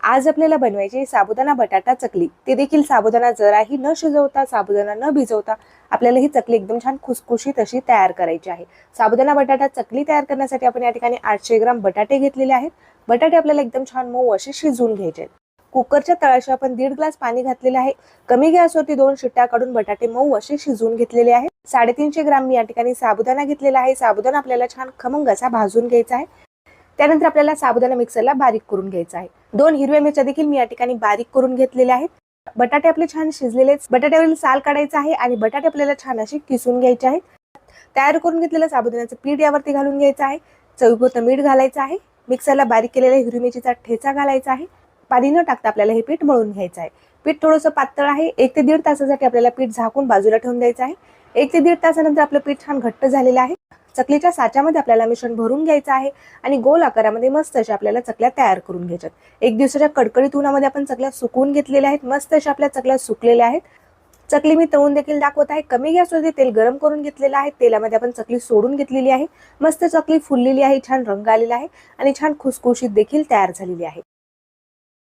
आज आपल्याला बनवायची साबुदाणा बटाटा चकली। ते देखील साबुदाणा जराही न शिजवता, साबुदाणा न भिजवता आपल्याला ही चकली एकदम छान खुसखुशीत अशी तयार करायची आहे। साबुदाणा बटाटा चकली तयार करण्यासाठी आपण या ठिकाणी 800 ग्राम बटाटे घेतलेले आहेत। बटाटे आपल्याला एकदम छान मऊ असे शिजवून घ्यायचे आहेत। कुकरच्या तळाशी आपण 1.5 ग्लास पाणी घातलेले आहे। कमी गॅसवरती 2 शिट्ट्या काढून बटाटे मऊ असे शिजवून घेतलेले आहेत। 350 ग्राम मी या ठिकाणी साबुदाणा घेतलेला आहे। साबुदाणा आपल्याला छान खमंग असा भाजून घ्यायचा आहे। त्यानंतर आपल्याला साबुदाणा मिक्सरला बारीक करून घ्यायचा आहे। 2 हिरव्या मिरच्या देखील मी या ठिकाणी बारीक करून घेतलेल्या आहेत। बटाटे आपले छान शिजलेले, बटाट्यावरील साल काढायचा आहे आणि बटाटे आपल्याला छान असे किसून घ्यायचे आहेत। तयार करून घेतलेलं साबुदाण्याचं पीठ यावरती घालून घ्यायचं आहे। चवीपुरतं मीठ घालायचं आहे। मिक्सरला बारीक केलेल्या हिरवी मिरचीचा ठेचा घालायचा आहे। पाणी न टाकता आपल्याला हे पीठ मळून घ्यायचं आहे। पीठ थोडंसं पातळ आहे। 1 ते 1.5 तासासाठी आपल्याला पीठ झाकून बाजूला ठेवून द्यायचं आहे। 1 ते 1.5 तासानंतर आपलं पीठ छान घट्ट झालेलं आहे। चकलीच्या साच्यामध्ये आपल्याला मिश्रण भरून घ्यायचं आहे आणि गोल आकारामध्ये मस्त अशा आपल्याला चकल्या तयार करून घ्यायच्यात। 1 दिवसाच्या कडकडीत उन्हामध्ये आपण चकल्या सुकवून घेतलेल्या आहेत। मस्त अशा आपल्या चकल्या सुकलेल्या आहेत। चकली मी तळून देखील दाखवत आहे। कमी गॅसवरती तेल गरम करून घेतलेलं आहे। तेलामध्ये आपण चकली सोडून घेतलेली आहे। मस्त चकली फुललेली आहे, छान रंग आलेला आहे आणि छान खुसखुशीत देखील तयार झालेली आहे।